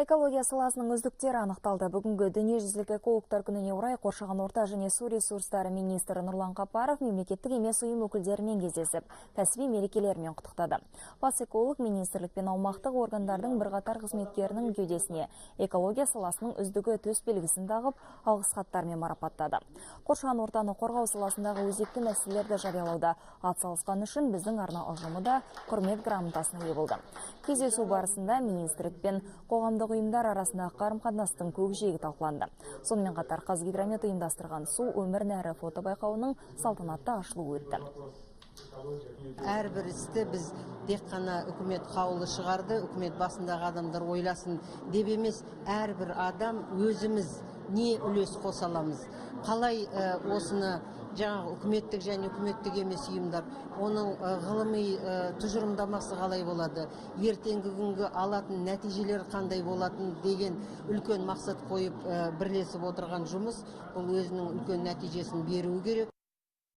Экология саласының үздіктері анықталды. Бүгінгі дүниежүзілік экологтар күніне орай қоршаған орта және су ресурстары министрі Нұрлан Қапаров мемлекеттік емес ұйым өкілдерімен кездесіп, кәсіби мерекелерімен құттықтады. Бас эколог министрлік пен аумақтық органдардың бірқатар қызметкерінің кеудесіне экология саласының үздігі төс белгісін тағып, алғыс хаттармен марапаттады. Қоршаған ортаны қорғау саласындағы өзекті мәселелерді жариялауда атсалысқаны үшін біздің арна ұжымы да құрмет грамотасына ие болды. Кездесу барысында министрлік пен қоғамдық ұйымдар арасындағы қарым-қатынастың көкжиегі талқыланды. Сонымен қатар Қазгидромет ұйымдастырған су өмір нәрі фотобайқауының салтанатты ашылуы өтті. Әрбір істі біз тек қана үкімет қаулы шығарды, үкімет басындағы адамдар ойласын деп емес, әрбір адам өзіміз не үлес қоса аламыз. Қалай осыны жаңағы үкіметтік және үкіметтік емес ұйымдар, оның ғылыми тұжырымдамасы қалай болады, ертеңгі күнгі алатын нәтижелер қандай болатын деген үлкен мақсат қойып бірлесіп отырған жұмыс, бұл өзінің үлкен нәтижесін беруі керек.